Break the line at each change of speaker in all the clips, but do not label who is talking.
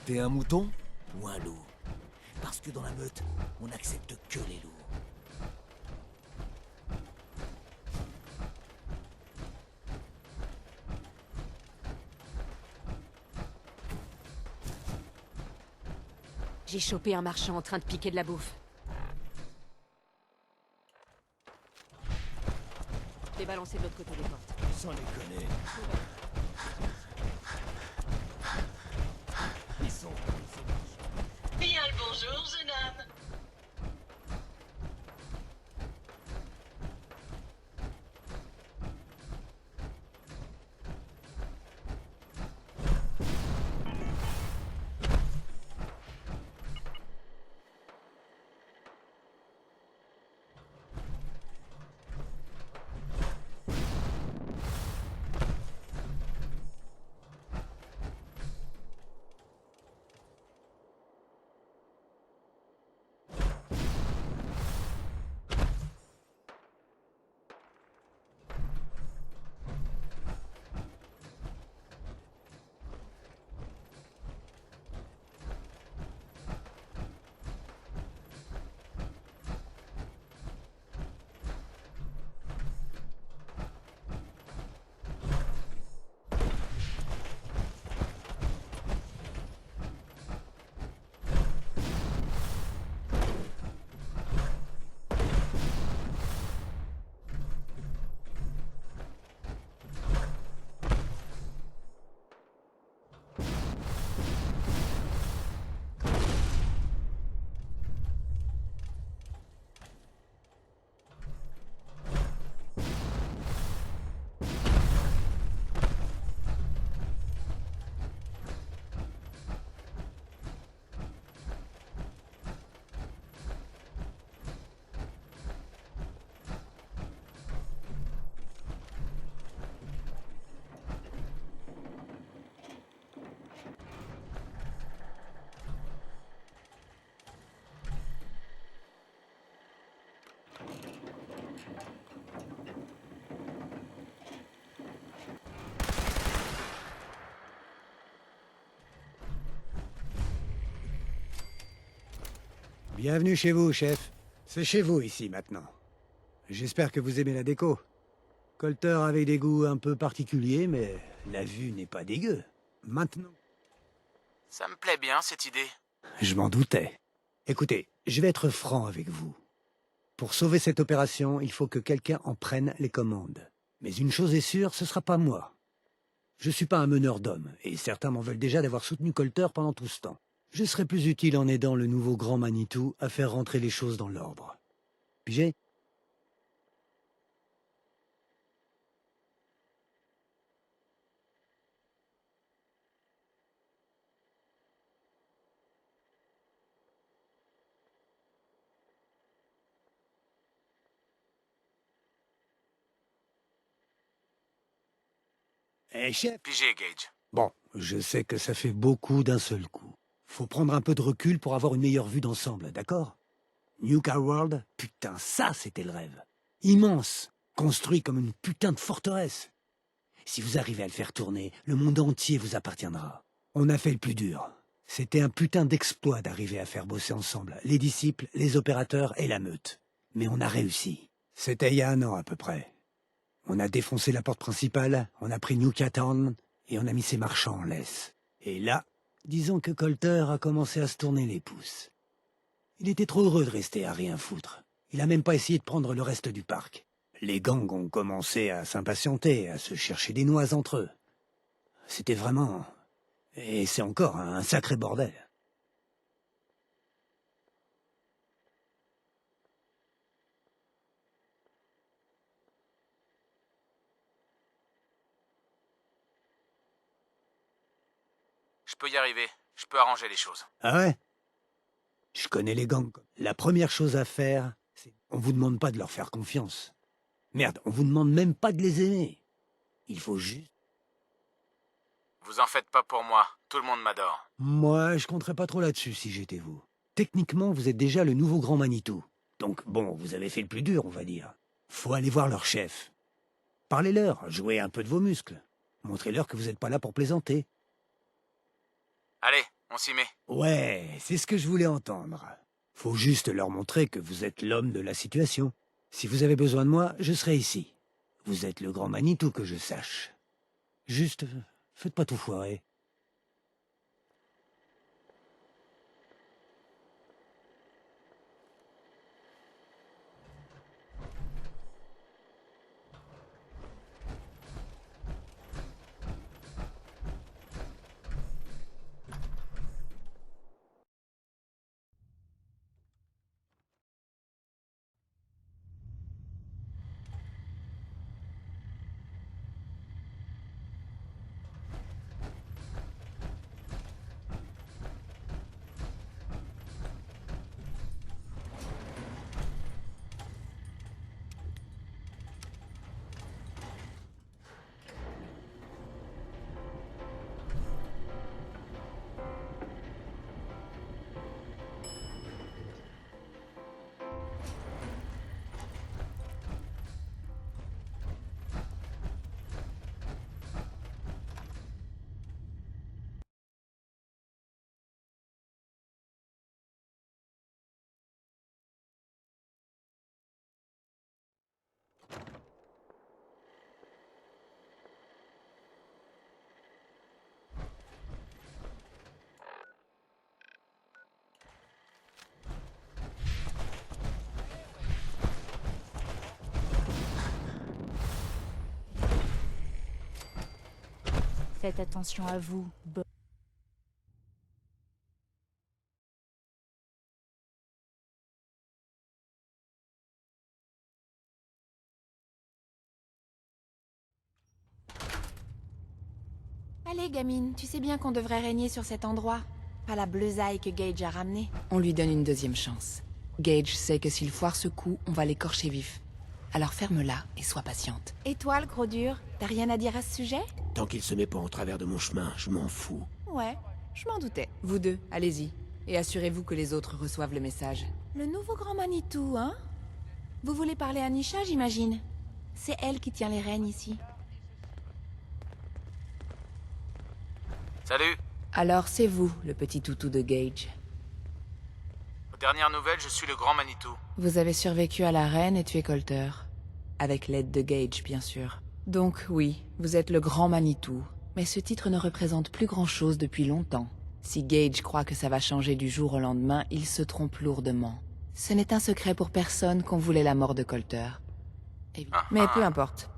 T'es un mouton ou un loup? Parce que dans la meute, on n'accepte que les loups.
J'ai chopé un marchand en train de piquer de la bouffe. Je l'ai balancé de l'autre côté des portes.
Sans déconner. Ils sont...
Bien le bonjour, jeune homme.
Bienvenue chez vous, chef. C'est chez vous ici maintenant. J'espère que vous aimez la déco. Colter avait des goûts un peu particuliers, mais la vue n'est pas dégueu. Maintenant...
Ça me plaît bien, cette idée.
Je m'en doutais. Écoutez, je vais être franc avec vous. Pour sauver cette opération, il faut que quelqu'un en prenne les commandes. Mais une chose est sûre, ce sera pas moi. Je suis pas un meneur d'hommes, et certains m'en veulent déjà d'avoir soutenu Colter pendant tout ce temps. Je serai plus utile en aidant le nouveau Grand Manitou à faire rentrer les choses dans l'ordre. Pigé? Eh, chef!
Pigé, Gage.
Bon, je sais que ça fait beaucoup d'un seul coup. Faut prendre un peu de recul pour avoir une meilleure vue d'ensemble, d'accord? New Car World, putain, ça c'était le rêve. Immense, construit comme une putain de forteresse. Si vous arrivez à le faire tourner, le monde entier vous appartiendra. On a fait le plus dur. C'était un putain d'exploit d'arriver à faire bosser ensemble les disciples, les opérateurs et la meute. Mais on a réussi. C'était il y a 1 an à peu près. On a défoncé la porte principale, on a pris New Town et on a mis ses marchands en laisse. Et là, disons que Colter a commencé à se tourner les pouces. Il était trop heureux de rester à rien foutre. Il a même pas essayé de prendre le reste du parc. Les gangs ont commencé à s'impatienter, à se chercher des noises entre eux. C'était vraiment... Et c'est encore un sacré bordel.
Je peux y arriver. Je peux arranger les choses.
Ah ouais? Je connais les gangs. La première chose à faire, c'est... On vous demande pas de leur faire confiance. Merde, on vous demande même pas de les aimer. Il faut juste...
Vous en faites pas pour moi. Tout le monde m'adore.
Moi, je compterais pas trop là-dessus si j'étais vous. Techniquement, vous êtes déjà le nouveau Grand Manitou. Donc bon, vous avez fait le plus dur, on va dire. Faut aller voir leur chef. Parlez-leur, jouez un peu de vos muscles. Montrez-leur que vous n'êtes pas là pour plaisanter.
Allez, On s'y met.
Ouais, c'est ce que je voulais entendre. Faut juste leur montrer que vous êtes l'homme de la situation. Si vous avez besoin de moi, je serai ici. Vous êtes le grand Manitou que je sache. Juste, faites pas tout foirer.
Faites attention à vous, Bob.
Allez, gamine, tu sais bien qu'on devrait régner sur cet endroit. Pas la bleusaille que Gage a ramenée.
On lui donne une deuxième chance. Gage sait que s'il foire ce coup, on va l'écorcher vif. Alors ferme-la et sois patiente.
Et toi, le gros dur, t'as rien à dire à ce sujet?
Tant qu'il se met pas en travers de mon chemin, je m'en fous.
Ouais, je m'en doutais.
Vous deux, allez-y. Et assurez-vous que les autres reçoivent le message.
Le nouveau grand Manitou, hein? Vous voulez parler à Nisha, j'imagine? C'est elle qui tient les rênes ici.
Salut.
Alors c'est vous, le petit toutou de Gage.
Aux dernières nouvelles, je suis le grand Manitou.
Vous avez survécu à la reine et tué Colter. Avec l'aide de Gage, bien sûr. Donc oui, vous êtes le grand Manitou. Mais ce titre ne représente plus grand-chose depuis longtemps. Si Gage croit que ça va changer du jour au lendemain, il se trompe lourdement. Ce n'est un secret pour personne qu'on voulait la mort de Colter. Mais peu importe.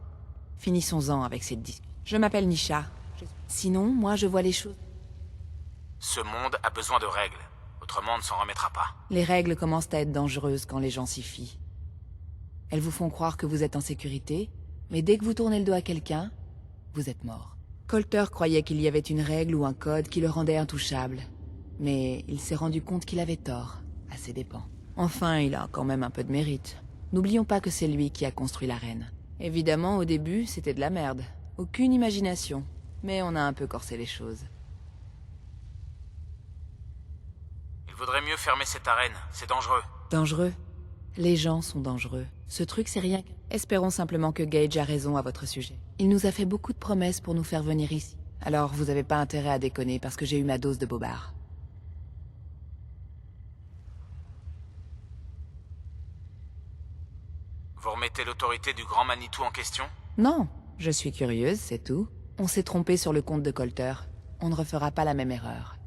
Finissons-en avec cette discussion. Je m'appelle Nisha. Sinon, moi je vois les choses.
Ce monde a besoin de règles. Autrement, on ne s'en remettra pas.
Les règles commencent à être dangereuses quand les gens s'y fient. Elles vous font croire que vous êtes en sécurité, mais dès que vous tournez le dos à quelqu'un, vous êtes mort. Colter croyait qu'il y avait une règle ou un code qui le rendait intouchable. Mais il s'est rendu compte qu'il avait tort, à ses dépens. Enfin, il a quand même un peu de mérite. N'oublions pas que c'est lui qui a construit l'arène. Évidemment, au début, c'était de la merde. Aucune imagination. Mais on a un peu corsé les choses.
Il vaudrait mieux fermer cette arène. C'est dangereux.
Dangereux? Les gens sont dangereux. Ce truc, c'est rien. Espérons simplement que Gage a raison à votre sujet. Il nous a fait beaucoup de promesses pour nous faire venir ici. Alors, vous avez pas intérêt à déconner parce que j'ai eu ma dose de bobard.
Vous remettez l'autorité du grand Manitou en question?
Non, je suis curieuse, c'est tout. On s'est trompé sur le compte de Colter. On ne refera pas la même erreur.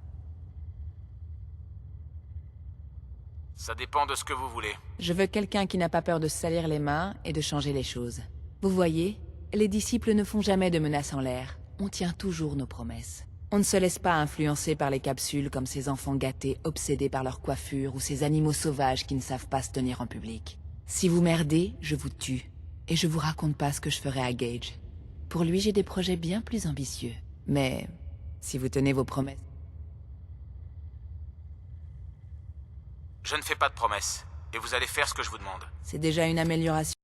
Ça dépend de ce que vous voulez.
Je veux quelqu'un qui n'a pas peur de se salir les mains et de changer les choses. Vous voyez, les disciples ne font jamais de menaces en l'air. On tient toujours nos promesses. On ne se laisse pas influencer par les capsules comme ces enfants gâtés obsédés par leur coiffure ou ces animaux sauvages qui ne savent pas se tenir en public. Si vous merdez, je vous tue. Et je vous raconte pas ce que je ferai à Gage. Pour lui, j'ai des projets bien plus ambitieux. Mais si vous tenez vos promesses...
Je ne fais pas de promesses. Et vous allez faire ce que je vous demande.
C'est déjà une amélioration.